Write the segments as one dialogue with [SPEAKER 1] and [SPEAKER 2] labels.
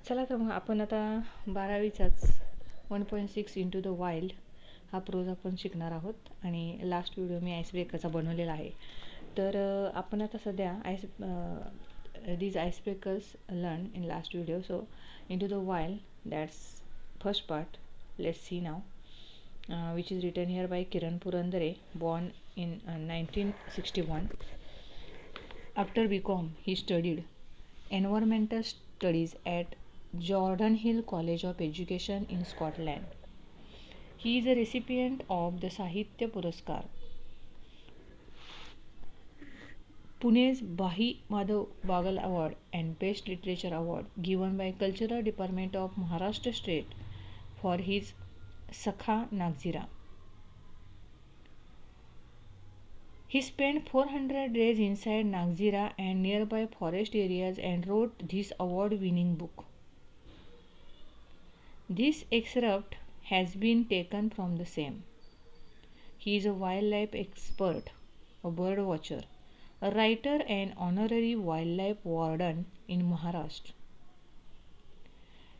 [SPEAKER 1] चला तर मग आपण आता 12वीचाच 1.6 इंटू द वाईल्ड हा प्रोज आपण शिकणार आहोत. आणि लास्ट व्हिडिओ मी आईस ब्रेकरचा बनवलेला आहे. तर आपण आता सध्या these icebreakers learned in last video. So into the wild, that's first part. Let's see now, which is written here by Kiran Purandare, born in 1961. After BCom, he studied environmental studies at Jordan Hill College of Education in Scotland. He is a recipient of the Sahitya Puraskar, Pune's Bahi Madhav Bagal Award, and Best Literature Award given by Cultural Department of Maharashtra State for his Sakha Nagzira. He spent 400 days inside Nagzira and nearby forest areas and wrote this award-winning book. This excerpt has been taken from the same. He is a wildlife expert, a bird watcher, a writer and honorary wildlife warden in Maharashtra.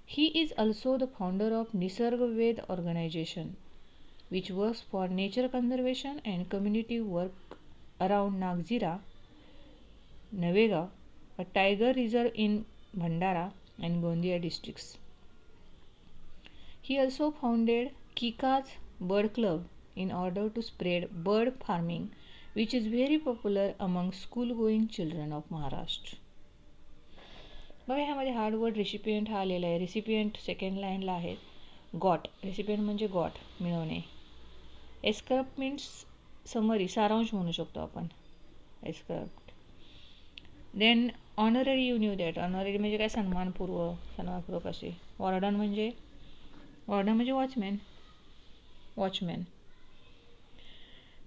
[SPEAKER 1] He is also the founder of Nisarg Ved organization, which works for nature conservation and community work around Nagzira, Navegaon, a tiger reserve in Bhandara and Gondia districts. He also founded Kika's Bird Club in order to spread bird farming, which is very popular among school-going children of Maharashtra. बघा ह्यामध्ये hard word recipient हा आलेला आहे. Recipient second लाईनला आहे. Got, recipient म्हणजे got, मिळवणे. एस्कर्प्ट means summary, सारांश म्हणू शकतो आपण. Excerpt. Then honorary, you knew that. Honorary म्हणजे काय, सन्मानपूर्वक असे. वॉर्डन म्हणजे वॉचमॅन.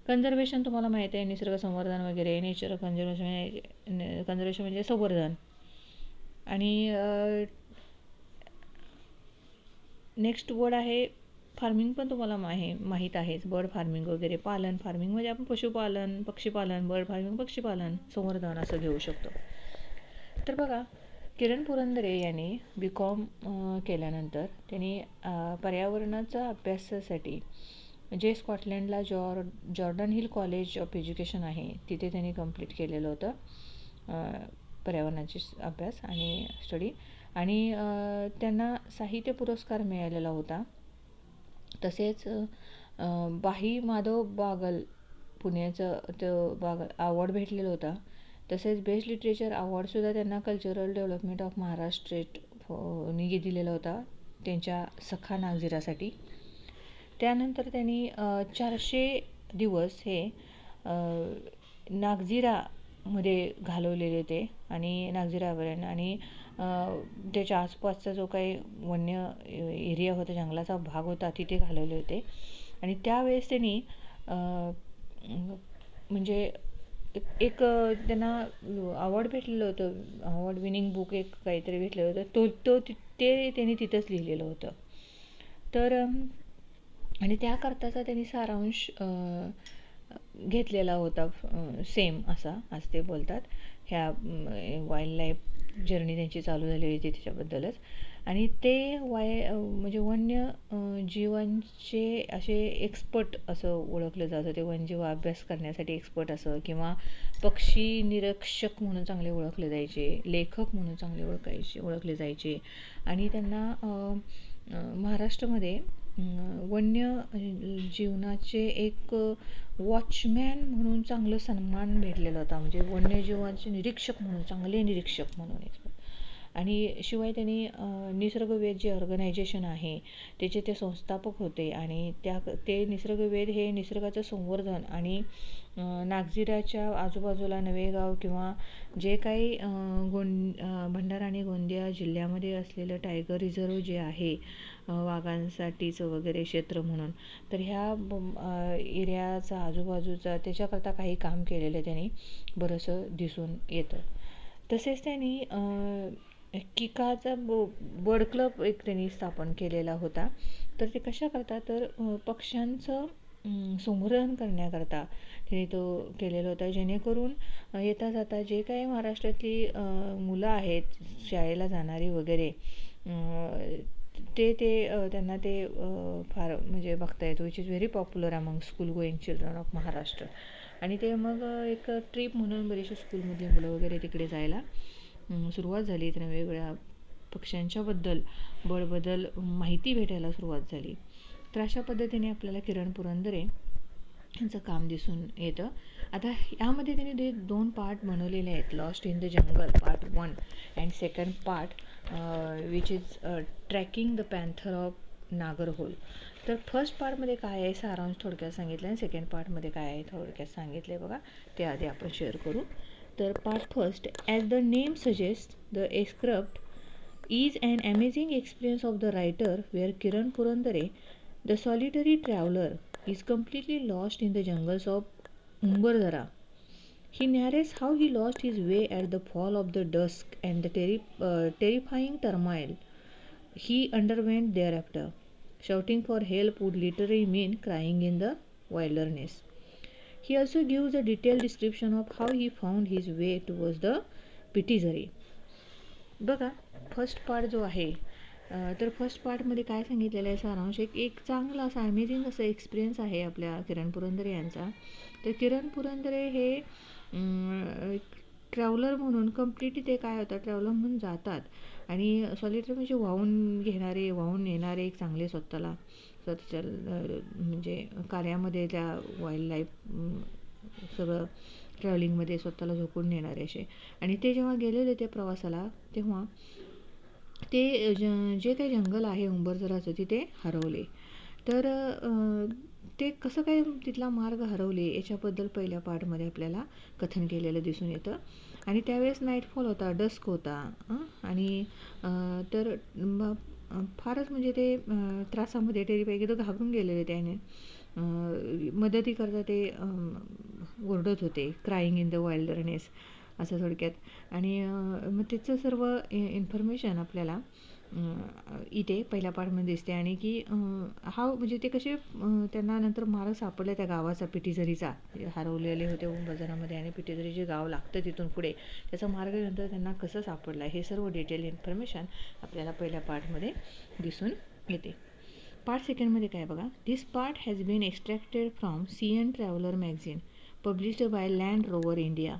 [SPEAKER 1] कन्झर्वेशन तुम्हाला माहीत आहे, निसर्ग संवर्धन वगैरे. नेचर कन्झर्वेशन म्हणजे संवर्धन. आणि नेक्स्ट वर्ड आहे फार्मिंग, पण तुम्हाला माहीत आहेच. बर्ड फार्मिंग वगैरे. फार्मिंग म्हणजे आपण पशुपालन, पक्षीपालन, बर्ड फार्मिंग, पक्षीपालन, संवर्धन असं घेऊ शकतो. तर बघा, किरण पुरंदरे यांनी BCom केल्यानंतर त्यांनी पर्यावरणाचा अभ्यासासाठी जे स्कॉटलँडला Jordanhill college of education आहे तिथे त्यांनी कंप्लीट केलेलं होतं पर्यावरणाचे अभ्यास आणि स्टडी. आणि त्यांना साहित्य पुरस्कार मिळालेला होता. तसेच बाही माधव बागल, पुण्याचं बागल अवॉर्ड भेटलेला होता. तसेच बेस्ट लिटरेचर अवॉर्डसुद्धा त्यांना कल्चरल डेव्हलपमेंट ऑफ महाराष्ट्र स्टेटनी दिलेला होता त्यांच्या सखा नागझिरासाठी. त्यानंतर त्यांनी 400 दिवस हे नागझिरामध्ये घालवलेले होते. आणि नागझिरावर आणि त्याच्या आसपासचा जो काही वन्य एरिया होता, जंगलाचा भाग होता, तिथे घालवले होते. आणि त्यावेळेस त्यांनी म्हणजे एक त्यांना अवॉर्ड भेटलेलं होतं. अवॉर्ड विनिंग बुक एक काहीतरी भेटलेलं होतं. ते त्यांनी तिथंच लिहिलेलं होतं. तर आणि त्याकरताचा त्यांनी सारांश घेतलेला होता, सेम असा, आज ते बोलतात. ह्या वाईल्ड लाईफ जर्नी त्यांची चालू झालेली होती त्याच्याबद्दलच. आणि ते म्हणजे वन्य जीवांचे असे एक्सपर्ट असं ओळखलं जातं. ते वन्यजीव अभ्यास करण्यासाठी एक्सपर्ट असं, किंवा पक्षी निरीक्षक म्हणून चांगले ओळखले जायचे, लेखक म्हणून चांगले ओळखले जायचे. आणि त्यांना महाराष्ट्रामध्ये वन्य जीवनाचे एक वॉचमॅन म्हणून चांगलं सन्मान भेटलेला होता. म्हणजे वन्यजीवांचे निरीक्षक म्हणून, चांगले निरीक्षक म्हणून. आणि शिवाय त्यांनी निसर्गवेद जे ऑर्गनायझेशन आहे त्याचे ते संस्थापक होते. आणि ते निसर्गवेद हे निसर्गाचं संवर्धन आणि नागझिराच्या आजूबाजूला नवेगाव किंवा जे काही भंडारा आणि गोंदिया जिल्ह्यामध्ये असलेलं टायगर रिझर्व जे आहे वाघांसाठीचं वगैरे क्षेत्र म्हणून, तर ह्या एरियाचा आजूबाजूचा त्याच्याकरता काही काम केलेलं त्यांनी बरंचसं दिसून येतं. तसेच त्यांनी किकाचा बर्ड क्लब एक त्यांनी स्थापन केलेला होता. तर ते कशा करता, तर पक्ष्यांचं संवर्धन करण्याकरता त्यांनी तो केलेला होता. जेणेकरून येता जाता जे काही महाराष्ट्रातली मुलं आहेत शाळेला जाणारी वगैरे, त्यांना ते फार म्हणजे बघता येतो, which is very popular among school going children of Maharashtra. आणि ते मग एक ट्रीप म्हणून बरीचशी स्कूलमधली मुलं वगैरे तिकडे जायला सुरुवात झाली. त्यांना वेगवेगळ्या पक्ष्यांच्या बद्दल माहिती भेटायला सुरुवात झाली. तर अशा पद्धतीने आपल्याला किरण पुरंदरे यांचं काम दिसून येतं. आता यामध्ये त्यांनी 2 पार्ट बनवलेले आहेत, lost in the jungle part 1 and second part which is tracking the panther of Nagarhole. तर फर्स्ट पार्टमध्ये काय आहे सारांश थोडक्यात सांगितलं आणि सेकंड पार्टमध्ये काय आहे थोडक्यात सांगितलं आहे बघा, ते आधी आपण शेअर करू. तर part first, as the name suggest the excerpt is an amazing experience of the writer where Kiran Purandare, the solitary traveler, is completely lost in the jungles of Umbardara. He narrates how he lost his way at the fall of the dusk and the terrifying turmoil he underwent thereafter. Shouting for help would literally mean crying in the wilderness. He also gives a detailed description of how he found his way towards the Pitizari. बघा, first part जो आहे तर first पार्टमध्ये काय सांगितलेलं आहे सारांश, एक चांगला असा अमेझिंग असं एक्सपिरियन्स आहे आपल्या किरण पुरंदरे यांचा. तर किरण पुरंदरे हे ट्रॅव्हलर म्हणून कम्प्लिटली ते काय होतात, ट्रॅव्हलर म्हणून जातात आणि सॉलिटरी म्हणजे वाहून येणारे एक चांगले स्वतःच्या म्हणजे कार्यामध्ये त्या वाईल्ड लाईफ सगळं ट्रॅव्हलिंगमध्ये स्वतःला झोकून नेणारे असे. आणि ते जेव्हा गेलेले त्या प्रवासाला तेव्हा ते जे काही जंगल आहे उंबरजराचं तिथे हरवले. तर ते कसं काय तिथला मार्ग हरवले याच्याबद्दल पहिल्या पार्टमध्ये आपल्याला कथन केलेलं दिसून येतं. आणि त्यावेळेस नाईटफॉल होता, डस्क होता आणि तर फारच म्हणजे ते त्रासामध्ये टेरीपैकी तो घाबरून गेलेले त्याने मदती करता ते ओरडत होते, क्राईंग इन द वाइल्डरनेस असं थोडक्यात. आणि मग त्याचं सर्व इन्फॉर्मेशन आपल्याला इथे पहिल्या पार्टमध्ये दिसते. आणि की हा म्हणजे ते कसे त्यांना नंतर मार्ग सापडला त्या गावाचा, पिटीझरीचा, हरवलेले होते बाजारामध्ये आणि पिटीझरी जे गाव लागतं तिथून पुढे त्याचा मार्ग नंतर त्यांना कसं सापडला हे सर्व डिटेल इन्फॉर्मेशन आपल्याला पहिल्या पार्टमध्ये दिसून येते. पार्ट सेकंडमध्ये काय बघा, this part has been extracted from CN traveller magazine published by land rover India.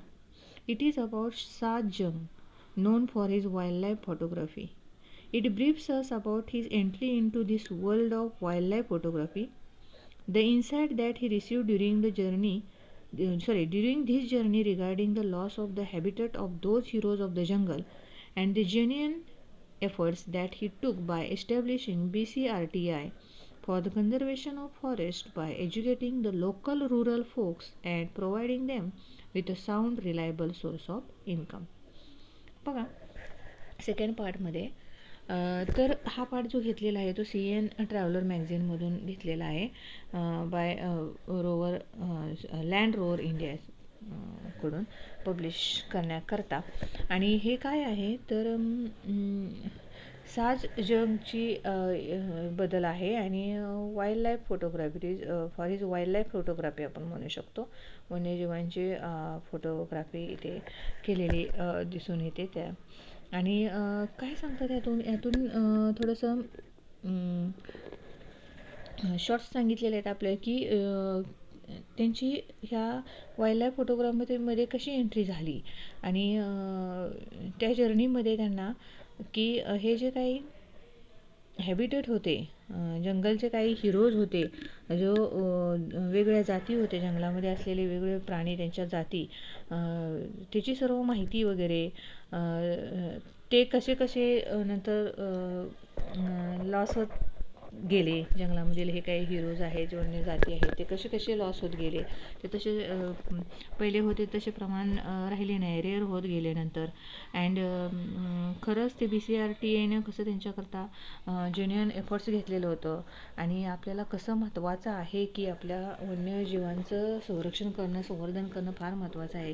[SPEAKER 1] It is about Saad Jung, known for his wildlife photography. It briefs us about his entry into this world of wildlife photography, the insight that he received during this journey regarding the loss of the habitat of those heroes of the jungle, and the genuine efforts that he took by establishing BCRTI for the conservation of forest by educating the local rural folks and providing them with a sound reliable source of income. बघा, second पार्टमध्ये तर हा part जो घेतलेला आहे तो CN traveller मॅगझिनमधून घेतलेला आहे बाय लँड रोवर इंडिया कडून पब्लिश करण्याकरता. आणि हे काय आहे तर साज जंगची बदल आहे आणि wild life photography for his wild life photography आपण म्हणू शकतो. वन्यजीवांची फोटोग्राफी इथे केलेली दिसून येते त्या. आणि काय सांगतात यातून थोडंसं शॉर्ट्स सांगितलेले आहेत आपल्याला की त्यांची ह्या वाईल्ड लाईफ फोटोग्राफीमध्ये कशी एंट्री झाली आणि त्या जर्नीमध्ये त्यांना की हे जे काही हॅबिटेट होते, जंगलचे काही हिरोज होते, जो वेगवेगळ्या जाती होते, जंगलामध्ये असलेले वेगवेगळे प्राणी, त्यांच्या जाती, त्याची सर्व माहिती वगैरे, ते कसे नंतर लॉस होत गेले, जंगलामधील हे काही हिरोज आहेत, जे अन्य जाती आहेत, ते कसे लॉस होत गेले, ते तसे पहिले होते तसे प्रमाण राहिले नाही, रेअर होत गेले नंतर. अँड खरंच ते BCRTAनं कसं त्यांच्याकरता जेन्युइन एफर्ट्स घेतलेलं होतं आणि आपल्याला कसं महत्त्वाचं आहे की आपल्या वन्यजीवांचं संवर्धन करणं फार महत्त्वाचं आहे.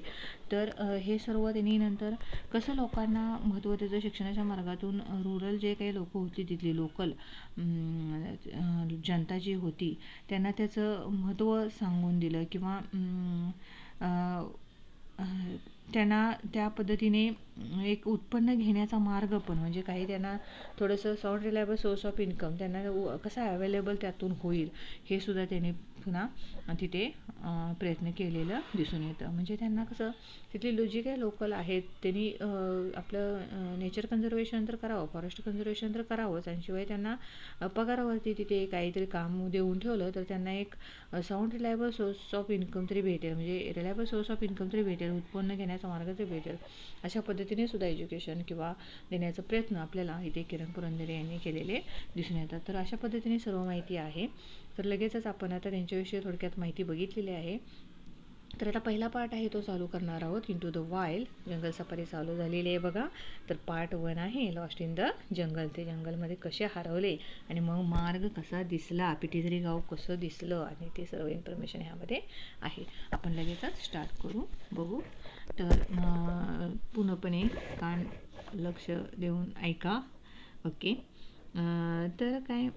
[SPEAKER 1] तर हे सर्व त्यांनी नंतर कसं लोकांना महत्त्व त्याचं शिक्षणाच्या मार्गातून रुरल जे काही लोक होती तिथली लोकल जनता जी होती त्यांना त्याचं महत्त्व सांगून दिलं किंवा त्यांना त्या पद्धतीने एक उत्पन्न घेण्याचा मार्ग पण, म्हणजे काही त्यांना थोडंसं sound reliable source of income त्यांना कसा अवेलेबल त्यातून होईल हे सुद्धा त्यांनी पुन्हा तिथे प्रयत्न केलेलं दिसून येतं. म्हणजे त्यांना कसं तिथली जी काही लोकल आहेत त्यांनी आपलं नेचर कन्झर्वेशन तर करावं, फॉरेस्ट कन्झर्वेशन तर करावंच, आणि शिवाय त्यांना पगारावरती तिथे काहीतरी काम देऊन ठेवलं तर त्यांना एक sound reliable source of income तरी भेटेल, म्हणजे रिलायबल सोर्स ऑफ इन्कम तरी भेटेल, उत्पन्न घेण्याचा मार्ग तरी भेटेल. अशा पद्धतीने सुद्धा एज्युकेशन किंवा देण्याचा प्रयत्न आपल्याला इथे किरण पुरंदरे यांनी केलेले दिसून येतात. तर अशा पद्धतीने सर्व माहिती आहे. तर लगेचच आपण आता त्यांच्याविषयी थोडक्यात माहिती बघितलेली आहे. तर आता पहिला पार्ट आहे तो चालू करणार आहोत. Into the wild jungle safari चालू झालेली आहे बघा. तर पार्ट 1 आहे लॉस्ट इन द जंगल. ते जंगलमध्ये कसे हरवले आणि मग मार्ग कसा दिसला, पिटीझरी गाव कसं दिसलं, आणि ते सर्व इन्फॉर्मेशन ह्यामध्ये आहे. आपण लगेचच स्टार्ट करू, बघू. तर पूर्णपणे कान लक्ष देऊन ऐका. ओके. तर काय,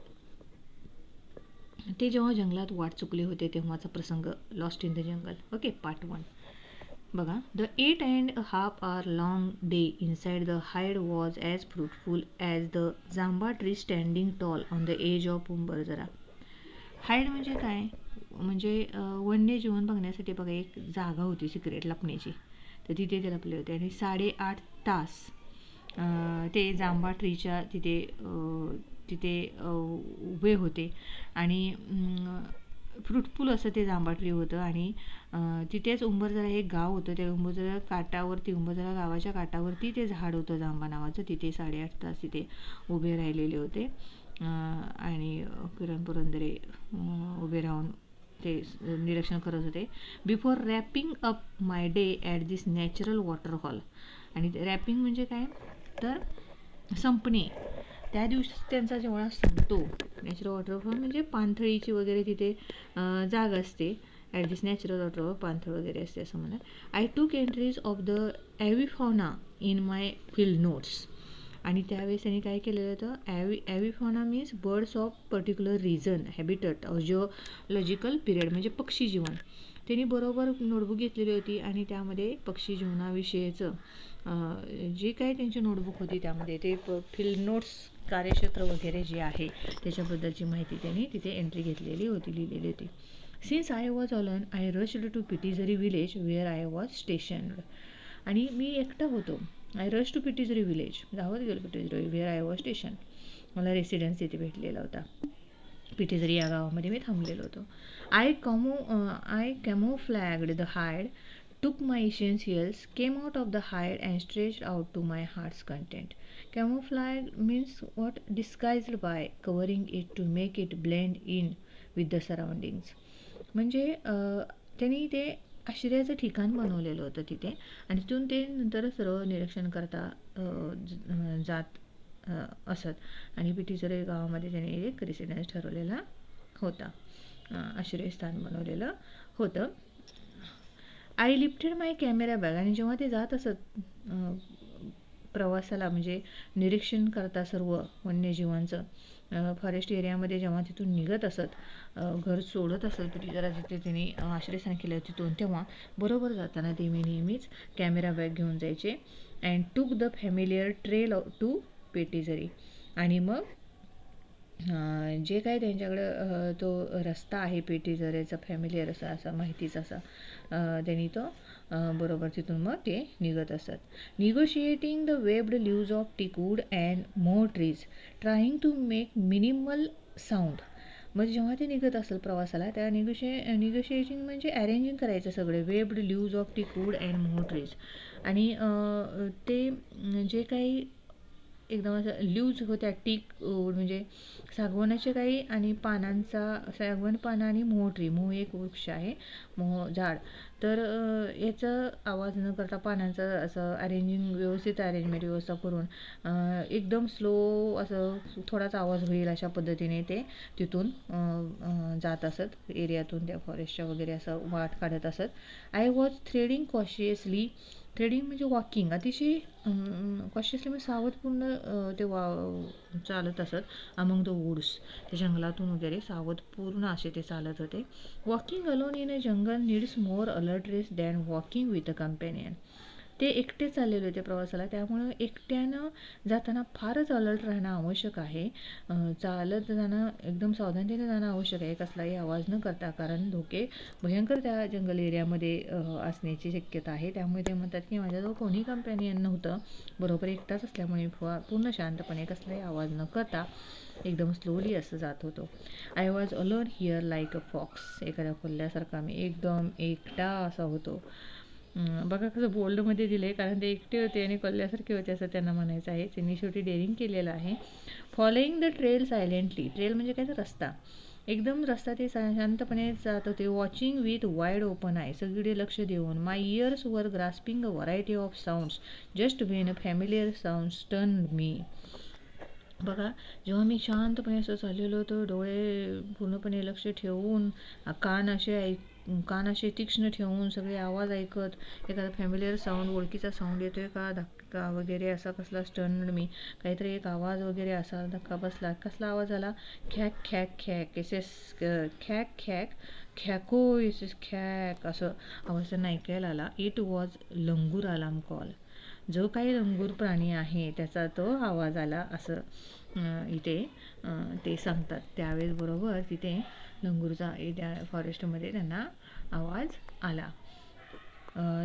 [SPEAKER 1] ते जेव्हा जंगलात वाट चुकले होते तेव्हाचा प्रसंग, lost in the jungle. Okay, part 1 बघा. The 8.5 hour long day inside the hide was as fruitful as the jamba tree standing tall on the edge of Umbarjhara. Hide म्हणजे काय, म्हणजे वन्यजीवन बघण्यासाठी बघा एक जागा होती सिक्रेट लपण्याची, तर तिथे ते लपले होते आणि 8.5 तास ते जांबा ट्रीच्या तिथे उभे होते आणि फ्रुटफुल असं ते जांभा ट्री होतं. आणि तिथेच उंबरजरा एक गाव होतं, त्या उंबरजरा काठावरती, उंबरजरा गावाच्या काठावरती ते झाड होतं जांबा नावाचं. तिथे 8.5 तास तिथे उभे राहिलेले होते आणि किरण पुरंदरे उभे राहून ते निरीक्षण करत होते. Before wrapping up my day at this natural waterfall. आणि रॅपिंग म्हणजे काय, तर संपणे. त्या दिवशी त्यांचा जेव्हा संपतो नॅचरल वॉटरफॉल म्हणजे पाणथळीची वगैरे तिथे जागा असते. ॲट दिस नॅचरल वॉटरफॉल पाणथळ वगैरे असते असं म्हणा. I took entries of the avifauna in my field notes. आणि त्यावेळेस त्यांनी काय केलेलं होतं, avifauna means birds of particular region, habitat, geological period म्हणजे पक्षी जीवन. त्यांनी बरोबर नोटबुक घेतलेली होती आणि त्यामध्ये पक्षी जीवनाविषयीचं जे काही त्यांची नोटबुक होती त्यामध्ये ते फील्ड नोट्स, कार्यक्षेत्र वगैरे जे आहे त्याच्याबद्दलची माहिती त्यांनी तिथे एंट्री घेतलेली होती, लिहिलेली होती. Since I was alone I rushed to Pitezari village where I was stationed. आणि मी एकटा होतो. I rush to Pitezari village, धावत गेलो Pitezari where I was station. मला रेसिडेन्स तिथे भेटलेला होता. पिटीझरी या गावामध्ये मी थांबलेलो होतो. I camouflaged the hide, took my essentials, came out of the hide and stretched out to my heart's content. Camouflage means what? Disguised by covering it to make it blend in with the surroundings. म्हणजे त्यांनी ते आश्रयाचं ठिकाण बनवलेलं होतं तिथे आणि तिथून ते नंतर सर्व निरीक्षण करता जात असत. आणि पिटीझरी गावामध्ये त्याने एक रेसिडेन्स ठरवलेला होता, आश्रयस्थान बनवलेलं होतं. I lifted my camera bag. आणि जेव्हा ते जात असत प्रवासाला, म्हणजे निरीक्षण करता सर्व वन्यजीवांचं फॉरेस्ट एरियामध्ये, जेव्हा तिथून निघत असत, घर सोडत असत पिटीझरा जिथे त्यांनी आश्रयस्थान केलं तिथून, तेव्हा बरोबर जाताना ते मी नेहमीच कॅमेरा बॅग घेऊन जायचे. And took the familiar trail to Pitezari. आणि मग जे काही त्यांच्याकडं तो रस्ता आहे पिटीझरीचा फॅमिलियर असा माहितीचा असा, त्यांनी तो बरोबर तिथून मग ते निघत असत. Negotiating the webbed leaves of teakwood and more trees, trying to make minimal sound. म्हणजे जेव्हा ते निघत असेल प्रवासाला, त्या निगोशिएटिंग म्हणजे अरेंजिंग करायचं सगळे, webbed leaves of teakwood and more trees. आणि ते जे काही एकदम असं ल्यूज होत्या, टीक म्हणजे सागवानाचे काही आणि पानांचा, सागवान पानं आणि मोह ट्री, मोह एक वृक्ष आहे, मोह झाड. तर याचं आवाज न करता पानांचं असं अरेंजिंग, व्यवस्थित अरेंजमेंट व्यवस्था करून एकदम स्लो असं थोडाच आवाज होईल अशा पद्धतीने ते तिथून जात असत एरियातून, त्या फॉरेस्टच्या वगैरे असं वाट काढत असत. I was threading cautiously treading म्हणजे वॉकिंग, अतिशय कॉशियसली म्हणजे सावधपूर्ण ते चालत असत अमंग द वूड्स, ते जंगलातून वगैरे सावधपूर्ण असे ते चालत होते. Walking alone in a jungle needs more alertness than walking with a companion. ते एकटे चाललेले होते प्रवासाला, त्यामुळं एकट्यानं जाताना फारच अलर्ट राहणं आवश्यक आहे. चालत जाणं एकदम सावधानतेने जाणं आवश्यक आहे, कसलाही आवाज न करता, कारण धोके भयंकर त्या जंगल एरियामध्ये असण्याची शक्यता आहे. त्यामुळे ते म्हणतात की माझ्याजवळ कोणी कंपॅनियन नव्हतं, बरोबर एकटाच असल्यामुळे पूर्ण शांतपणे कसलाही आवाज न करता एकदम स्लोली असं जात होतो. I was alone here like a fox, एखाद्या कोल्ह्यासारखा मी एकदम एकटा असा होतो. बघा कसं बोल्डमध्ये दिलं आहे, कारण ते एकटे होते आणि कोल्ह्यासारखे होते असं त्यांना म्हणायचं आहे. त्यांनी शेवटी डेअरिंग केलेलं आहे. Following the trail silently, trail म्हणजे काय तर रस्ता, एकदम रस्ता ते शांतपणे जात होते. Watching with wide open I, सगळीकडे लक्ष देऊन. माय years were grasping a variety of sounds just when a familiar sound turn me. बघा, जेव्हा मी शांतपणे असं चाललेलो होतो, डोळे पूर्णपणे लक्ष ठेवून, कान असे तीक्ष्ण ठेवून सगळे आवाज ऐकत, एखादा फॅमिलियर साऊंड, ओळखीचा साऊंड येतोय का, धक्का वगैरे असा कसला स्टर्न मी, काहीतरी एक आवाज वगैरे असा धक्का बसला, कसला आवाज आला, खॅक खॅक खॅक एसेस, खॅक खॅक खॅको एसेस खॅक असं आवाज त्यांना ऐकायला आला. It was langur alarm call, जो काही लंगूर प्राणी आहे त्याचा तो आवाज आला असं इथे ते सांगतात. त्यावेळेस बरोबर तिथे लंगूरचा त्या फॉरेस्टमध्ये त्यांना आवाज आला.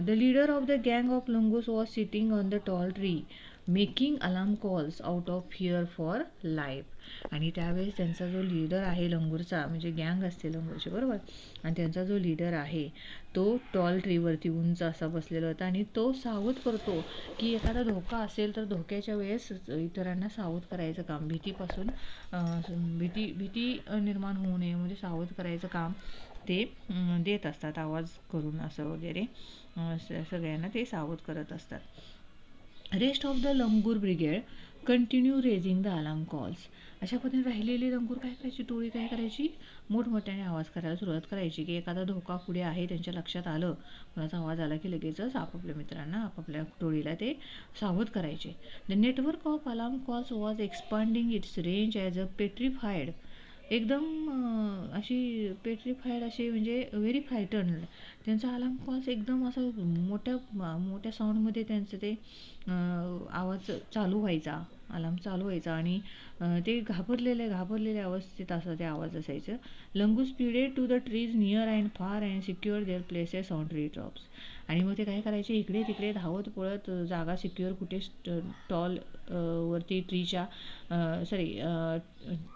[SPEAKER 1] द लीडर ऑफ द गँग of langurs was sitting on the tall tree making alarm calls out of fear for life. आणि त्यावेळेस त्यांचा जो लीडर आहे लंगूरचा, म्हणजे गँग असते लंगूरची, बरोबर, आणि त्यांचा जो लीडर आहे तो टॉल ट्रीवरती उंच असा बसलेला होता आणि तो सावध करतो की एखादा धोका असेल तर धोक्याच्या वेळेस इतरांना सावध करायचं काम, भीतीपासून भीती निर्माण होऊ नये म्हणजे सावध करायचं काम ते देत असतात आवाज करून असं वगैरे, सगळ्यांना ते सावध करत असतात. Rest of the langur brigade continue raising the alarm calls. अशा पद्धतीने राहिलेली लंगूर काय करायची, टोळी काय करायची, मोठमोठ्याने आवाज करायला सुरुवात करायची की एखादा धोका पुढे आहे त्यांच्या लक्षात आलं, कोणाचा आवाज आला की लगेचच आपापल्या मित्रांना, आपापल्या टोळीला ते सावध करायचे. The network of alarm calls was expanding its range as a petrified, एकदम अशी पेट्रिफाईड अशी म्हणजे व्हेरी फ्रायटन्ड. त्यांचा अलार्म कॉल्स एकदम असं मोठ्या साऊंडमध्ये त्यांचं ते आवाज चालू व्हायचा, अलार्म चालू व्हायचा आणि ते घाबरलेल्या अवस्थेत असं ते आवाज असायचं. Langur speeded to the trees near and far and secure their places on tree tops. आणि मग ते काय करायचे, इकडे तिकडे धावत पळत जागा सिक्युअर कुठे टॉल वरती ट्रीच्या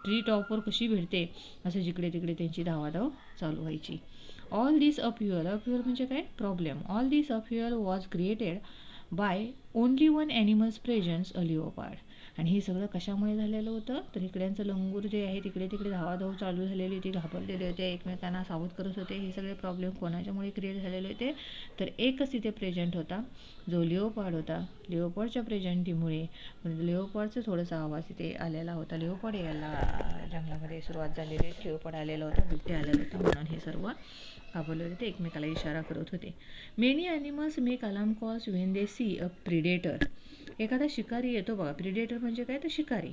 [SPEAKER 1] ट्री टॉपवर कशी भेटते असं जिकडे तिकडे त्यांची धावाधाव चालू व्हायची. ऑल दिस अपह्युअल म्हणजे काय, problem. All this upheaval was created by only one animal's presence, a leopard. आणि हे सगळं कशामुळे झालेलं होतं, तर इकड्यांचं लंगूर जे आहे तिकडे तिकडे धावाधाव चालू झालेली होती, घाबरलेले होते, एकमेकांना सावध करत होते. हे सगळे प्रॉब्लेम कोणाच्यामुळे क्रिएट झालेले होते, तर एकच तिथे प्रेझेंट होता, जो लिओपार्ड होता. लिओपार्डच्या प्रेझेंटीमुळे लिओपार्डचं थोडासा आवाज तिथे आलेला होता. लिओपार्ड यायला जंगलामध्ये सुरुवात झालेली, लिओपार्ड आलेला होता, बिबटे आलेला होता, म्हणून हे सर्व घाबरले होते, ते एकमेकाला इशारा करत होते. Many animals make alarm calls when they see a predator. एखादा शिकारी येतो बघा, प्रिडेटर म्हणजे काय, तर शिकारी.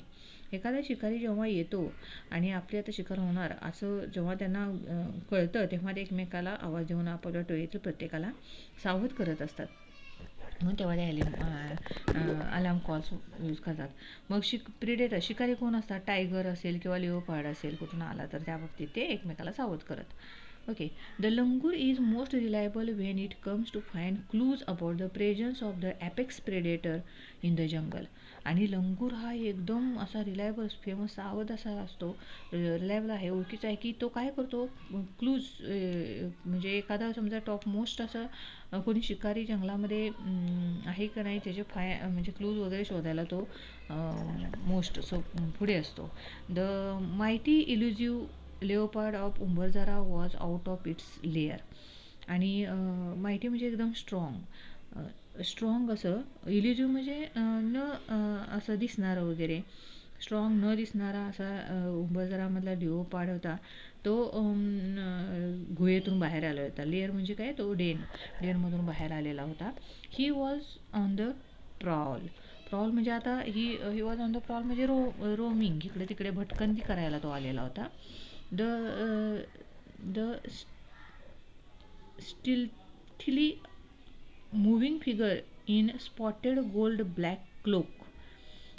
[SPEAKER 1] एखादा शिकारी जेव्हा येतो आणि आपली आता शिकार होणार असं जेव्हा त्यांना कळतं, तेव्हा ते एकमेकाला आवाज देऊन आपल्या टोळीतील प्रत्येकाला सावध करत असतात. म्हणून तेव्हा ते अलार्म कॉल्स यूज करतात. मग प्रिडेटर शिकारी कोण असतात, टायगर असेल किंवा लिओपार्ड असेल कुठून आला तर त्या बाबतीत ते एकमेकाला सावध करत. Okay. The langur is most reliable when it comes to find clues about the presence of the apex predator in the jungle. आणि लंगूर हा एकदम असा रिलायबल, फेमस, सावध असा असतो, रिलायबल आहे, ओळखीचा आहे की तो काय करतो, क्लूज म्हणजे एखादा समजा टॉप मोस्ट असं कोणी शिकारी जंगलामध्ये आहे का नाही त्याचे म्हणजे क्लूज वगैरे शोधायला तो मोस्ट पुढे असतो. The mighty elusive leopard of Umbarjhara was out of its lair. आणि माहिती म्हणजे एकदम स्ट्रॉंग असं, इल्युझिव्ह म्हणजे न असं दिसणारं वगैरे, स्ट्रॉंग न दिसणारा असा उंबरजरामधला लिओपार्ड होता तो गुहेतून बाहेर आला होता. लेअर म्हणजे काय, तो डेनमधून बाहेर आलेला होता. He was on the prowl. Prowl म्हणजे आता he was on the prowl म्हणजे रोमिंग, इकडे तिकडे भटकंती करायला तो आलेला होता. The stealthily moving figure in spotted gold black cloak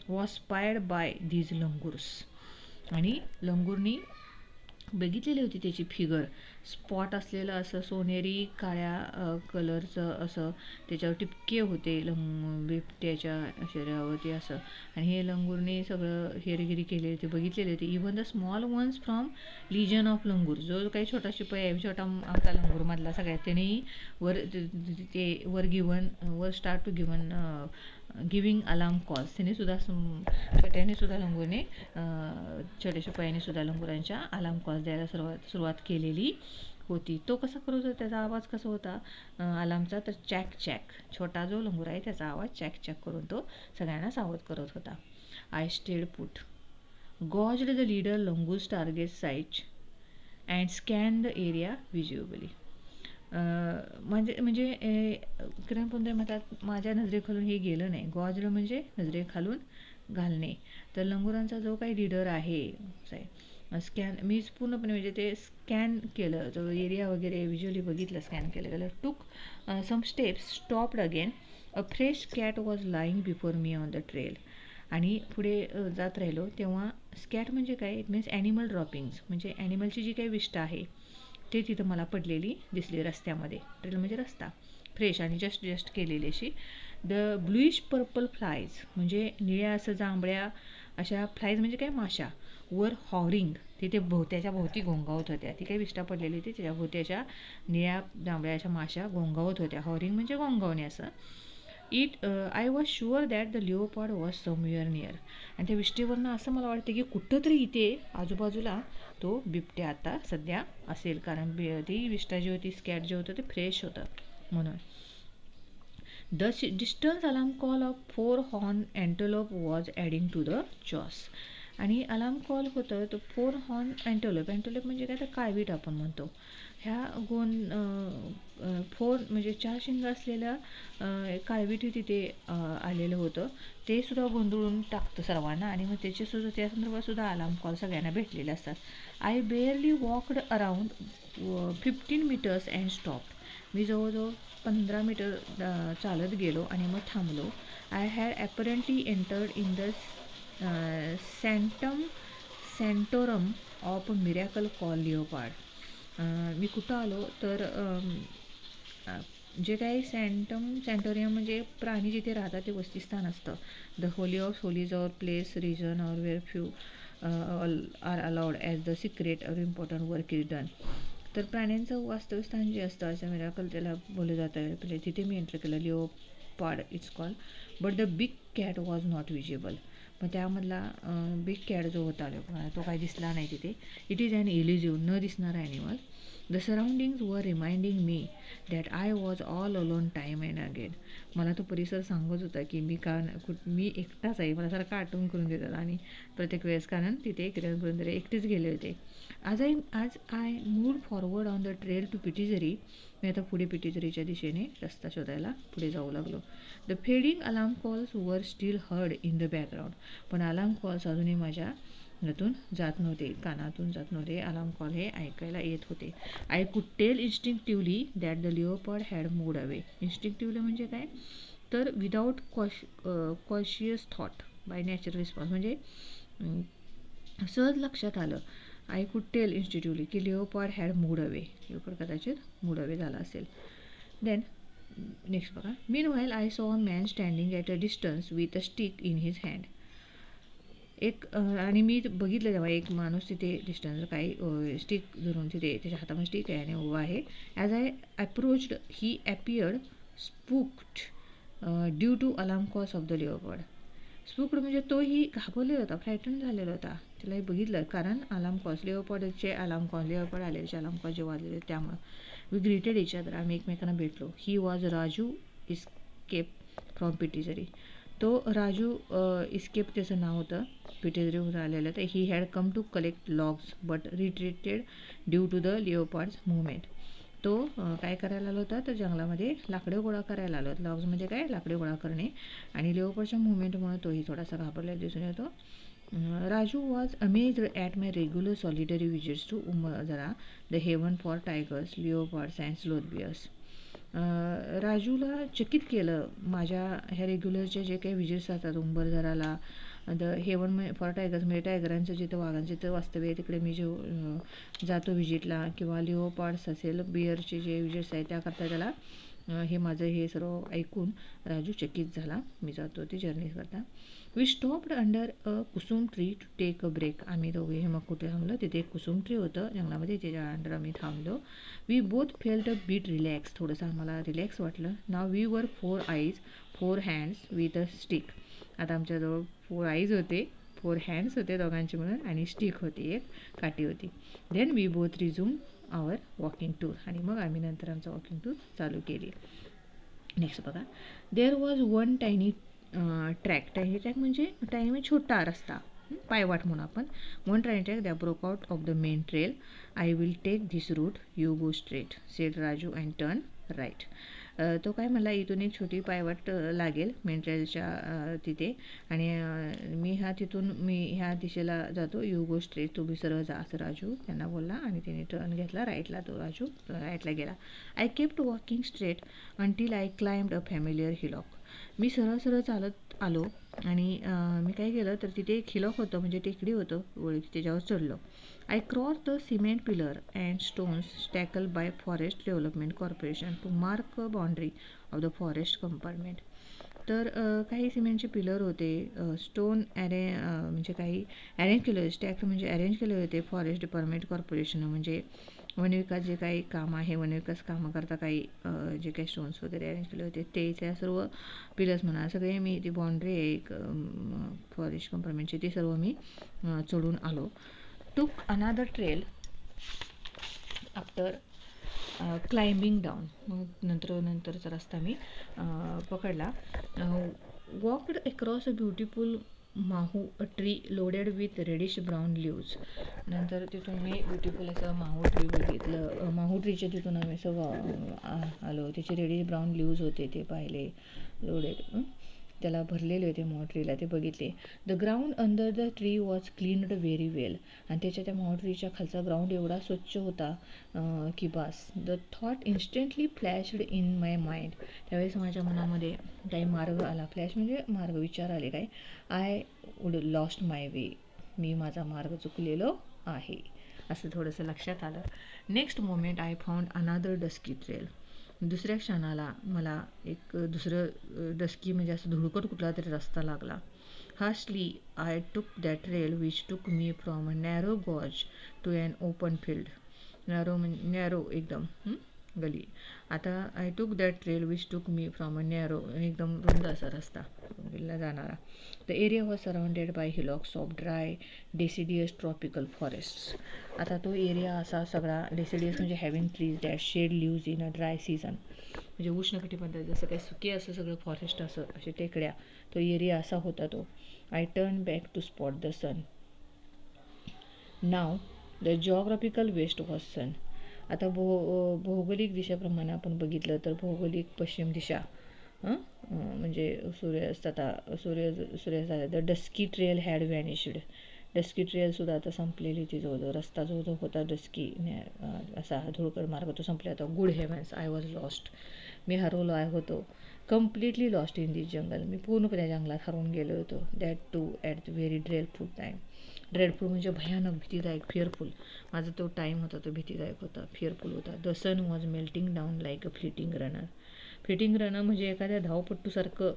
[SPEAKER 1] was spied by these langurs. आणि लंगूरनी बघितलेली होती त्याची फिगर, स्पॉट असलेलं असं सोनेरी काळ्या कलरचं असं त्याच्यावर टिपके होते बिबट्याच्या शरीरावरती असं. आणि हे लंगूरने सगळं हेरगिरी केलेली होती, बघितलेली होती. Even the small ones from legion of langur, जो काही छोटा शिपाई आहे, छोटा आमचा लंगूरमधला सगळ्यात, त्यानेही वर start to giving alarm calls. त्याने सुद्धा लंगूरने छोट्या शिपायाने सुद्धा लंगुरांच्या अलार्म कॉल्स द्यायला सुरुवात केलेली होती. तो कसा करत होता, त्याचा आवाज कसा होता अलार्मचा, तर चॅक चॅक. छोटा जो लंगूर आहे त्याचा आवाज चॅक चॅक करून तो सगळ्यांना सावध करत होता. I stayed put, gauged the leader langurs target sight and scan the area visibly. म्हणजे किरण म्हणतात माझ्या नजरेखालून हे गेलं नाही. गॉज्ड म्हणजे नजरेखालून घालणे. तर लंगुरांचा जो काही लीडर आहे स्कॅन, मीच पूर्णपणे म्हणजे ते स्कॅन केलं, जो एरिया वगैरे व्हिज्युअली बघितलं, स्कॅन केलं. Took some steps, stopped again. A fresh cat was lying before me on the trail. आणि पुढे जात राहिलो तेव्हा स्कॅट म्हणजे काय, इट मीन्स ॲनिमल ड्रॉपिंग्स, म्हणजे ॲनिमलची जी काही विष्ठा आहे ते तिथं मला पडलेली दिसली रस्त्यामध्ये. ट्रेल म्हणजे रस्ता, फ्रेश आणि जस्ट केलेली अशी. द ब्लूइश पर्पल फ्लायज म्हणजे निळ्या असं जांभळ्या अशा फ्लायज म्हणजे काय, माशा. वर हॉरिंग, तिथे त्याच्या भोवती घोंगावत होत्या. ती काही विष्ठा पडलेली होती, त्याच्या भोवती अशा निळ्या जांभळ्या अशा माशा घोंगावत होत्या. हॉरिंग म्हणजे घोंगावणे असं. I was sure that the leopard was somewhere near. आणि त्या विष्ठेवरनं असं मला वाटतं की कुठंतरी इथे आजूबाजूला तो बिबट्या आता सध्या असेल, कारण ती विष्ठा जी होती, स्कॅट जे होतं ते फ्रेश होतं म्हणून. The distance alarm call of 4 horn antelope was adding to the chaos. आणि अलार्म कॉल होतं तो 4 हॉर्न अँटेलोप म्हणजे काय, तर काळवीट आपण म्हणतो. ह्या 4 म्हणजे 4 शिंग असलेल्या काळविटी तिथे आलेलं होतं. ते सुद्धा गोंधळून टाकतं सर्वांना. आणि मग त्या संदर्भात सुद्धा अलार्म कॉल सगळ्यांना भेटलेले असतात. I barely walked around 15 meters and stop. मी जवळजवळ 15 मीटर चालत गेलो आणि मग थांबलो. I had apparently entered in the sanctorum of miracle call leopard. मी कुठं आलो तर जे काही सेंटोरियम म्हणजे प्राणी जिथे राहतात ते वसतिस्थान असतं. The holy of holies or place region or where few are allowed as the secret or important work is done. तर प्राण्यांचं वास्तवस्थान जे असतं असं मिरॅकल त्याला बोललं जातं. पहिले तिथे मी एंटर केलं. Leopard its call, but the big cat was not visible. मग त्यामधला बिग कॅट जो होता तो काही दिसला नाही तिथे. इट इज ॲन इल्युजिव्ह, न दिसणारा ॲनिमल. द सराउंडिंग्स वर reminding me that I was all alone time and again. मला तो परिसर सांगत होता की मी एकटाच आहे, मला सारखं आठवण करून देतात आणि प्रत्येक वेळेस, कारण तिथे किरण गुरुंदरे एकटेच गेले होते. As I moved forward on the trail to Pitezari. मी आता पुढे पिटीझरीच्या दिशेने रस्ता शोधायला पुढे जाऊ लागलो. The fading alarm calls were still heard in the background. पण अलार्म कॉल्स अजूनही माझ्या कानातून जात नव्हते. अलार्म कॉल हे ऐकायला येत होते. I could tell instinctively that the leopard had moved away. Instinctively म्हणजे काय, तर without cautious thought by natural response, म्हणजे सहज लक्षात आलं. आय कुड टेल इन्स्टिंक्टिव्हली की leopard had moved away. Leopard कदाचित मूव्ड अवे झाला असेल. देन नेक्स्ट बघा. मीन while I saw a man standing at a distance with a stick in his hand. आणि मी बघितलं तेव्हा एक माणूस तिथे डिस्टन्स काही स्टिक धरून तिथे त्याच्या हातामध्ये स्टिक आहे आणि उभा आहे. As I approached he appeared spooked due to alarm calls of the leopard. Spooked म्हणजे तोही घाबरलेला होता, फ्रायटन झालेला होता. त्यालाही बघितलं, कारण अलार्म कॉल्स, लिओपार्डचे अलार्म कॉल, लिओपार्ड आलेले अलार्म कॉल जे वाजलेले त्यामुळं. वी ग्रीटेड इच अदर, आम्ही एकमेकांना भेटलो. He was Raju escape from Pitezari. तो राजू इस्केप त्याचं नाव होतं, पिटेजरी होऊन आलेलं. तर he had come to collect logs but retreated due to the leopard's movement. तो काय करायला आला होता, तर जंगलामध्ये लाकडे गोळा करायला आलो. लॉग्स म्हणजे काय, लाकडे गोळा करणे. आणि लिओपार्डच्या मुवमेंटमुळे तोही थोडासा घाबरलेला दिसून येतो. Raju was amazed at my regular solitary visits to Umarjhara, the haven for tigers, leopards and sloth bears. राजूला चकित केलं माझ्या ह्या रेग्युलरचे जे काही विजिट्स असतात उंबरझराला, द हेवन फॉर टायगर्स म्हणजे टायगरांचं जिथं, वाघांचं जिथं वास्तव्य आहे तिकडे मी जातो विजिटला, किंवा लिओपार्ड्स असेल, बिअरचे जे विजिट्स आहेत त्याकरता त्याला हे माझं हे सर्व ऐकून राजू चकित झाला. मी जातो ती जर्नी करता. We stopped under a kusum tree to take a break. आम्ही दोघे हे मग कुठे थांबलो, तिथे एक कुसुम ट्री होतं जंगलामध्ये, त्याच्या अंडर आम्ही थांबलो. We both felt a bit relax. थोडंसं आम्हाला रिलॅक्स वाटलं. Now we were 4 eyes 4 hands with a stick. आता आमच्याजवळ 4 आईज होते, 4 हँड्स होते दोघांचे मिळून, आणि स्टिक होती, एक काठी होती. Then we both resume our walking tour. आणि मग आम्ही नंतर आमचं वॉकिंग टूर चालू केली. नेक्स्ट बघा. There was one tiny track. Tiny track म्हणजे टायनी म्हणजे छोटा रस्ता, पायवाट म्हणून आपण. One tiny track that broke out of the main trail. I will take this route, you go straight, said Raju and turn right. तो काय म्हणला, इथून एक छोटी पायवाट लागेल मेन ट्रेलच्या तिथे, आणि मी ह्या दिशेला जातो, यू गो स्ट्रेट, तुम्ही सरळ जा, असं राजू त्यांना बोलला. आणि त्याने टर्न घेतला राईटला, तो राजू राईटला गेला. I kept walking straight until I climbed a familiar hillock. मी सरळ सरळ चालत आलो, आणि मी काय केलं, तर तिथे एक हिलॉक होतं, म्हणजे टेकडी होतं, त्याच्यावर चढलो. I cross the cement pillar and stones tackle by forest development corporation to mark a boundary of the forest compartment. तर काही सिमेंटचे पिलर होते, स्टोन म्हणजे काही अरेंज केले होते, स्टॅक म्हणजे अरेंज केले होते फॉरेस्ट डिपार्टमेंट कॉर्पोरेशन, म्हणजे वनविकास जे काही काम आहे, वनविकास कामं करता काही जे काही स्टोन्स वगैरे अरेंज केले होते ते, त्या सर्व पिलर्स म्हणा सगळे मी, ती बाउंड्री आहे एक फॉरेस्ट कंपार्टमेंटची, ती सर्व मी चढून आलो. टूक अनादर ट्रेल आफ्टर क्लाइम्बिंग डाऊन. मग नंतरचा रस्ता मी पकडला. Walked across a beautiful mahua tree loaded with reddish brown leaves. नंतर तिथून मी ब्युटिफुल असं माहू ट्री बघितलं. माहू ट्रीच्या तिथून आम्ही असं आलो, त्याचे रेडिश ब्राऊन लीव्ज होते ते पाहिले, लोडेड, त्याला भरलेले होते माहू ट्रीला, ते बघितले. The ground under the tree was cleaned very well. आणि त्या माहू ट्रीच्या खालचा ग्राउंड एवढा स्वच्छ होता की बास. The thought instantly flashed in my mind. त्यावेळेस माझ्या मनामध्ये काही मार्ग आला. फ्लॅश म्हणजे मार्ग, विचार आले काय. I would lost my way. मी माझा मार्ग चुकलेलो आहे, असं थोडंसं लक्षात आलं. Next moment I found another dusky trail. दुसऱ्या क्षणाला मला एक दुसरं डस्की म्हणजे असं धुळकट कुठला तरी रस्ता लागला. Hastily I took that trail which took me from a narrow gorge to an open field. Narrow एकदम गली. आता I took that trail which took me from a narrow, एकदम रुंद असा रस्ता ला जाणारा. The area was surrounded by hillocks of dry deciduous tropical forests. आता तो एरिया असा सगळा, डेसिडियस म्हणजे having trees that shed leaves in a dry season, म्हणजे उष्णकटिबंधात जसं काही सुके असं सगळं फॉरेस्ट असं, असे टेकड्या, तो एरिया असा होता तो. I turn back to spot the sun. Now the geographical west was sun. आता भौगोलिक दिशाप्रमाणे आपण बघितलं तर भौगोलिक पश्चिम दिशा, म्हणजे सूर्यास्त. The dusky trail had vanished. Dusky ट्रेलसुद्धा आता संपलेली ती जवळजवळ. रस्ता जो होता डस्की असा धुळकड मार्ग, तो संपला होता. Good heavens, I was lost. मी हरवलो होतो. Completely lost in this jungle. मी पूर्णपणे जंगलात हरवून गेलो होतो. That too at the very dreadful time. Dreadful म्हणजे भयानक, भीतीदायक, फिअरफुल. माझा तो टाईम होता तो भीतीदायक होता, फिअरफुल होता. The sun was melting down like a flitting runner. Flitting runner म्हणजे एखाद्या धावपट्टूसारखं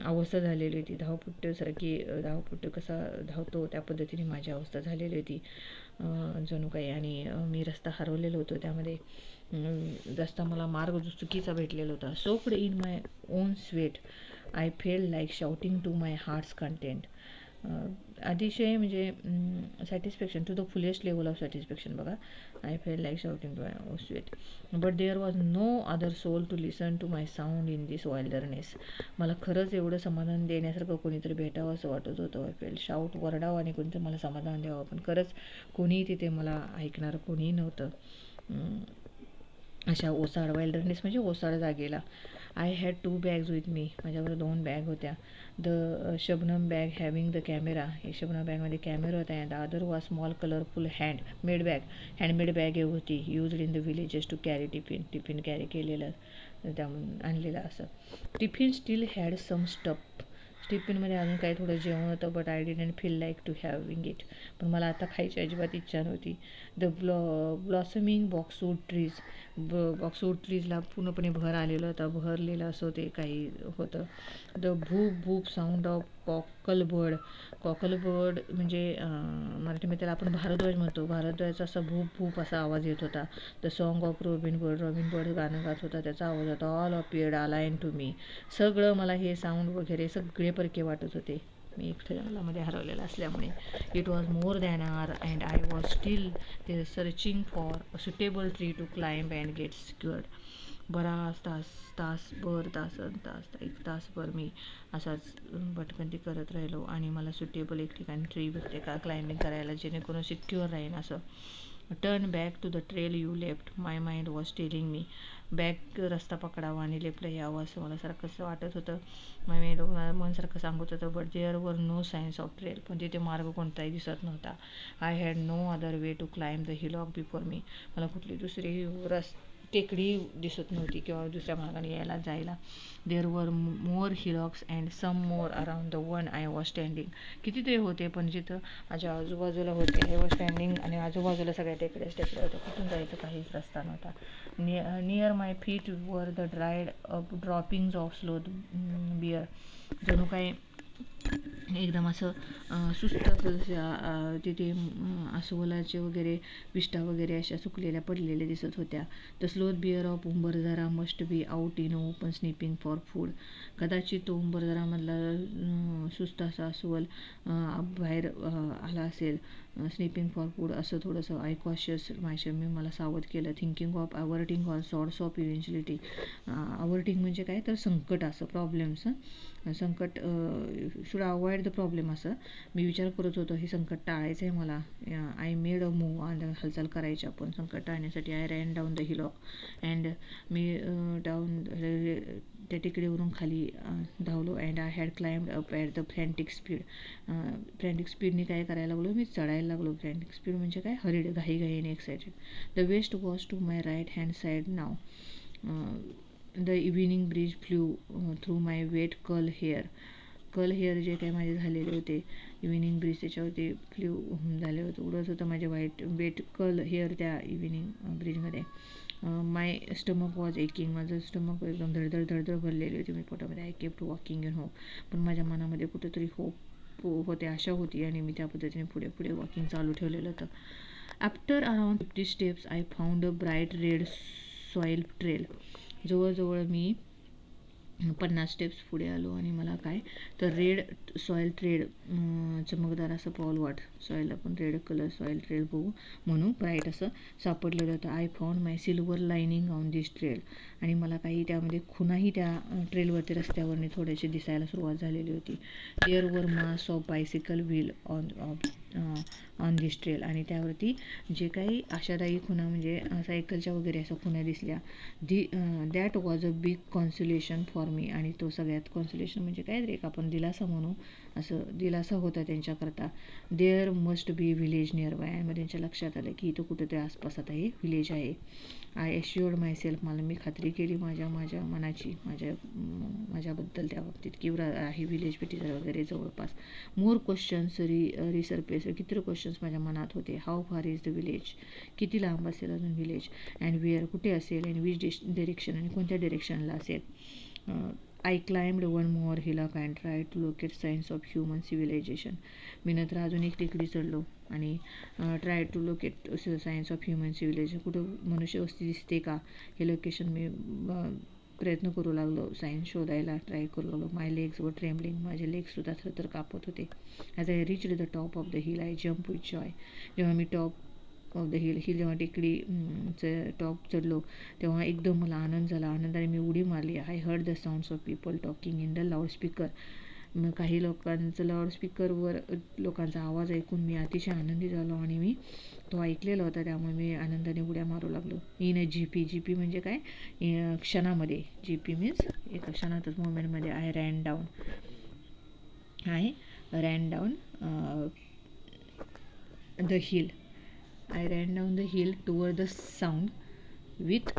[SPEAKER 1] अवस्था झालेली होती. धावपट्टू कसा धावतो त्या पद्धतीने माझी अवस्था झालेली होती जणू काही. आणि मी रस्ता हरवलेलो होतो, त्यामध्ये रस्ता मला मार्ग जो चुकीचा भेटलेला होता. Soaked in my own sweat I felt like shouting to my heart's content. अतिशय म्हणजे satisfaction to the fullest level of satisfaction बघा. I felt like shouting to sweet but there was no other soul to listen to my sound in this wilderness. मला खरंच एवढं समाधान देण्यासारखं कोणीतरी भेटावं असं वाटत होतं. आय फेल शाऊट वरडावं आणि कोणीतरी मला समाधान द्यावं, पण खरंच कोणीही तिथे मला ऐकणारं कोणीही नव्हतं. अशा ओसाड वाइल्डरनेस म्हणजे ओसाड जागेला. I had 2 bags with me. माझ्यावर 2 बॅग होत्या. The shabnam bag having the camera. एक शबनम बॅगमध्ये कॅमेरा होता. And the other was small colourful handmade bag होती. Used in the villages to carry tiffin carry केलेलं, त्यामुळे आणलेलं असं. Tiffin still had some stuff. टिफिनमध्ये अजून काही थोडं जेवण होतं, but I didn't feel like to having it. पण मला आता खायची अजिबात इच्छा नव्हती. द ब्लॉसमिंग बॉक्सवूड ट्रीजला पूर्णपणे भरलेलं असं ते काही होतं. द भूप साऊंड ऑफ कॉकलबर्ड म्हणजे मराठीमध्ये त्याला आपण भारद्वाज म्हणतो. भारद्वाजचा असा भूप असा आवाज येत होता. The song of robin bird गाणं गात होता, त्याचा आवाज होता. All appeared align to me. सगळं मला हे साऊंड वगैरे सगळे परके वाटत होते, मी एक जंगलामध्ये हरवलेला असल्यामुळे. It was more than hour and I was still ते searching for a suitable tree to climb and get secured. बराच एक तासभर मी असाच भटकंती करत राहिलो आणि मला सुटेबल एक ठिकाणी ट्री भेटते का क्लाइम्बिंग करायला, जेणेकरून सिक्युअर राहीन असं. Turn back to the trail you left. My mind was telling me. Back रस्ता पकडावा आणि लेफ्टला यावं असं मला सारखंच वाटत होतं. मन सारखं सांगत होतं. But there were no signs of trail. पण तिथे मार्ग कोणताही दिसत नव्हता. I had no other way to climb the hillock before me. मला कुठली दुसरी टेकडी दिसत नव्हती किंवा दुसऱ्या मार्गाने जायला. There were more hillocks and some more around the one I was standing. कितीतरी होते, पण जिथं माझ्या आजूबाजूला होते आय वॉज स्टँडिंग, आणि आजूबाजूला सगळ्या टेकड्याच होत्या. कुठून जायचं काहीच रस्ता नव्हता. Near my feet were the dried up droppings of sloth bear. जणू काही एकदम असं सुस्त तिथे अस्वलाचे वगैरे विष्ठा वगैरे अशा सुकलेल्या पडलेल्या दिसत होत्या. The sloth bear of Umbarzara must be out in open sniping for food. कदाचित तो उंबरझारामधला सुस्त असा अस्वल बाहेर आला असेल स्निपिंग फॉर फूड असं थोडंसं. आय कॉशियस मी मला सावध केलं. Thinking of averting all sorts of eventuality. Averting म्हणजे काय तर संकट असं, प्रॉब्लेम्स, संकट शुड अवॉइड द प्रॉब्लेम असं मी विचार करत होतो. हे संकट टाळायचं आहे मला. I made a move. हालचाल करायची आपण संकट टाळण्यासाठी. I ran down the hillock and मी डाऊन त्या टेकडीवरून खाली धावलो. And I had climbed up at the frantic speed. Frantic स्पीडने काय करायला लागलो मी, चढायला लागलो. फ्रँटिक स्पीड म्हणजे काय, हरीड, घाईने excited. The west was to my right hand side now. The evening breeze flew through my wet curl hair जे काही माझे झालेले होते इव्हिनिंग ब्रीज त्याच्यावरती फ्ल्यू झाले होते, उडत होतं माझे वेट कर्ल हेअर त्या इव्हिनिंग ब्रीजमध्ये. My stomach was aching. माझं स्टमक एकदम धडधड भरलेली होती मी पोटामध्ये. I kept walking in hope. पण माझ्या मनामध्ये कुठेतरी होप होते, आशा होती, आणि मी त्या पद्धतीने पुढे वॉकिंग चालू ठेवलेलं होतं. After around 50 steps I found a bright red soil trail. जवळजवळ मी 50 स्टेप्स पुढे आलो आणि मला काय तर रेड सॉईल ट्रेल, चमकदार असं पाऊलवाट, सॉईलला पण रेड कलर सॉईल ट्रेल बघू म्हणून ब्राईट असं सापडलेलं होतं. I found my silver lining on this trail. आणि मला काही त्यामध्ये खुणाही त्या ट्रेलवरती रस्त्यावरती थोडेसे दिसायला सुरुवात झालेली होती. There were mass of bicycle wheel on this trail. आणि त्यावरती जे काही आशादायी खुणा म्हणजे सायकलच्या वगैरे अशा खुणा दिसल्या. That was a big consolation for me. आणि तो सगळ्यात कॉन्सोलेशन म्हणजे काय रे, आपण दिलासा म्हणू, असं दिलासा होता त्यांच्याकरता. There must be village nearby. आणि मग त्यांच्या लक्षात आलं की इथं कुठेतरी आसपास आता हे व्हिलेज आहे. I एश्युअर्ड myself. मला मी खात्री केली माझ्या मनाची, माझ्याबद्दल त्या बाबतीत की आहे व्हिलेज पिटीजर वगैरे जवळपास. मोर क्वेश्चन्स रिसर्फेस. किती क्वेश्चन्स माझ्या मनात होते. How far is the village. किती लांब असेल अजून व्हिलेज. अँड वेअर कुठे असेल. अँड विच डिरेक्शन आणि कोणत्या डिरेक्शनला असेल. I climbed one more hillock and try to locate signs of human civilization. मी नंतर अजून एक टेकडी चढलो आणि try to locate signs of human civilization. कुठं मनुष्यवस्ती दिसते का हे लोकेशन मी प्रयत्न करू लागलो, सायन्स शोधायला ट्राय करू लागलो. माय लेग्स वर ट्रेम्बलिंग, माझे लेग्ससुद्धा थरथर कापत होते. As I reached the top of the hill I jump with joy. जेव्हा मी टॉप ऑफ द हिल जेव्हा टेकडी टॉप चढलो तेव्हा एकदम मला आनंद झाला. आनंदाने मी उडी मारली. I heard the sounds of people talking in the loudspeaker. मग काही लोकांचं लाऊडस्पीकरवर लोकांचा आवाज ऐकून मी अतिशय आनंदी झालो आणि मी तो ऐकलेला होता, त्यामुळे मी आनंदाने उड्या मारू लागलो. In a GP. जीपी म्हणजे काय, क्षणामध्ये. जीपी मीन्स एका क्षणातच, मोमेंटमध्ये. I ran down the hill. I ran down the hill toward the sound with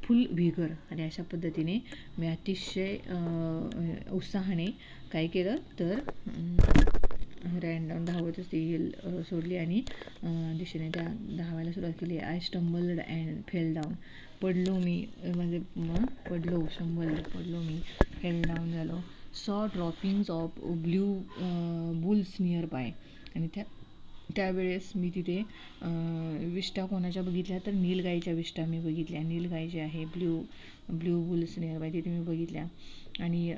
[SPEAKER 1] full vigour. आणि अशा पद्धतीने मी अतिशय उत्साहाने काय केलं तर रॅन डाऊन, धावतच ती हिल सोडली आणि दिशेने त्या धावायला सुरुवात केली. I stumbled and fell down. पडलो मी, म्हणजे पडलो मी, फेल डाऊन झालो. Saw droppings of blue bulls nearby. आणि त्यावेळेस मी तिथे विष्ठा कोणाच्या बघितल्या तर नीलगाईच्या विष्ठा मी बघितल्या. नीलगाई जे आहे ब्ल्यू बुल्स नियर बाय, तिथे मी बघितल्या. आणि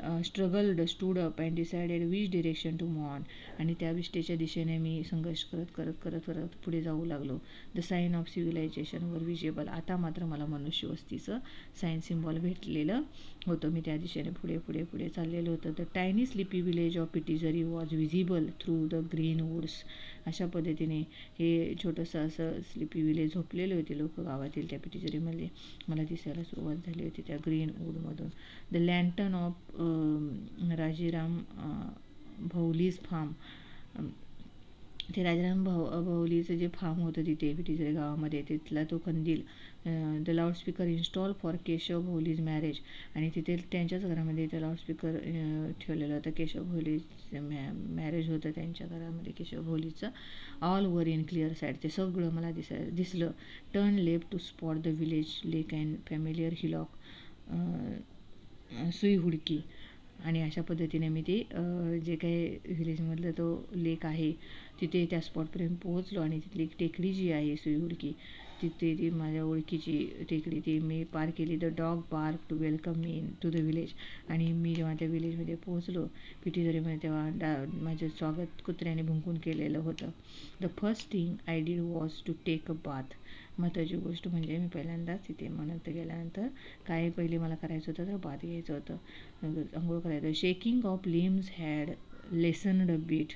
[SPEAKER 1] stood up and decided which direction to move on. आणि त्या विष्ठेच्या दिशेने मी संघर्ष करत पुढे जाऊ लागलो. द साईन ऑफ सिव्हिलायझेशन वर विजेबल. आता मात्र मला मनुष्यवस्तीचं साईन सिम्बॉल भेटलेलं होतं. मी त्या दिशेने पुढे चाललेलं होतं. The tiny sleepy village of Pitezari was visible through the green woods. अशा पद्धतीने हे छोटंसं असं स्लिपी विलेज, झोपलेले होते लोक गावातील त्या पिटिझरीमध्ये, मला दिसायला सुरुवात झाली होती त्या ग्रीन वूडमधून. The lantern of Rajiram Bhauli's farm. ते राजाराम भौलीचं जे फार्म होतं तिथे पिटिझरी गावामध्ये, तिथला तो कंदील. The loudspeaker install for Keshav Bhauli's marriage. आणि तिथे त्यांच्याच घरामध्ये ते लाऊडस्पीकर ठेवलेलं होतं. केशव भौलीचं मॅरेज होतं त्यांच्या घरामध्ये, केशव भौलीचं. All were in clear side. ते सगळं मला दिसलं. Turn left to spot the village lake and familiar hillock. सुई हुडकी. आणि अशा पद्धतीने मी ते जे काही व्हिलेजमधलं तो लेक आहे तिथे त्या स्पॉटपर्यंत पोहोचलो. आणि तिथली एक टेकडी जी आहे सुई हुडकी, तिथे ती माझ्या ओळखीची टेकडी, ती मी पार केली. The dog bark to welcome me into the village. आणि मी जेव्हा त्या विलेजमध्ये पोहोचलो पिटिझरीमध्ये, तेव्हा माझं स्वागत कुत्र्याने भुंकून केलेलं होतं. The first thing I did was to take a bath. महत्त्वाची गोष्ट म्हणजे मी पहिल्यांदाच तिथे म्हणत गेल्यानंतर काय पहिले मला करायचं होतं तर बाथ घ्यायचं होतं, आंघोळ करायचं. Shaking of limbs had lessened a bit.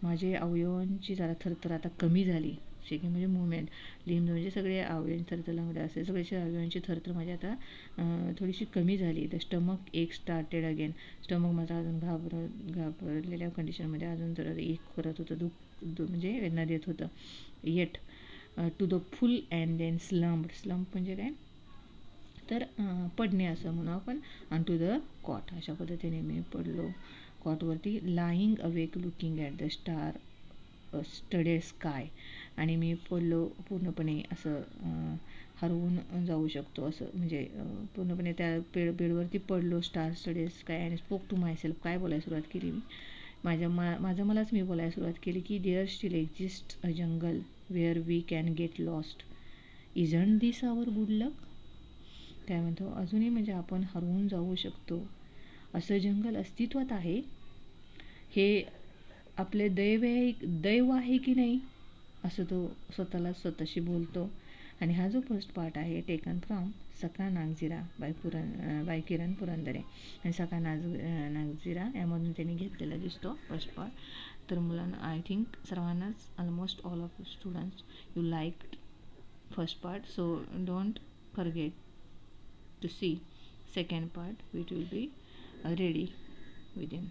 [SPEAKER 1] माझे अवयवांची जरा थरथर आता कमी झाली. शेकिंग म्हणजे मुवमेंट, लिम्स म्हणजे सगळे अवयव, थरथर लंगडे असे सगळे अवयवांची थरथर माझी आता थोडीशी कमी झाली. द स्टमक एक स्टार्टेड अगेन. स्टमक माझा अजून घाबरलेल्या कंडिशनमध्ये अजून जरा एक करत होतं, म्हणजे वेदना देत होतं. Yet to the full and then slump. Slump म्हणजे काय तर पडणे असं म्हणू आपण. And to the cot. अशा पद्धतीने मी पडलो कॉटवरती. Lying awake looking at the star studded sky. आणि मी पडलो पूर्णपणे असं हरवून जाऊ शकतो असं, म्हणजे पूर्णपणे त्या बेडवरती पडलो. Star studded sky. आणि स्पोक टू माय सेल्फ. काय बोलायला सुरुवात केली मी, माझं मलाच मी बोलायला सुरुवात केली की there still exist a jungle where we can get lost. Isn't this our good luck. काय म्हणतो अजूनही, म्हणजे आपण हरवून जाऊ शकतो असं जंगल अस्तित्वात आहे, हे आपले दैव आहे की नाही, असं तो स्वतःशी बोलतो. आणि हा जो फर्स्ट पार्ट आहे टेकन फ्रॉम सखा नागझिरा बाय किरण पुरंदरे. आणि सखा नागझिरा यामधून त्यांनी घेतलेला दिसतो फर्स्ट पार्ट. तर मुलांना आय थिंक सर्वांनाच almost all of students you liked first part, so don't forget to see second part which will be ready within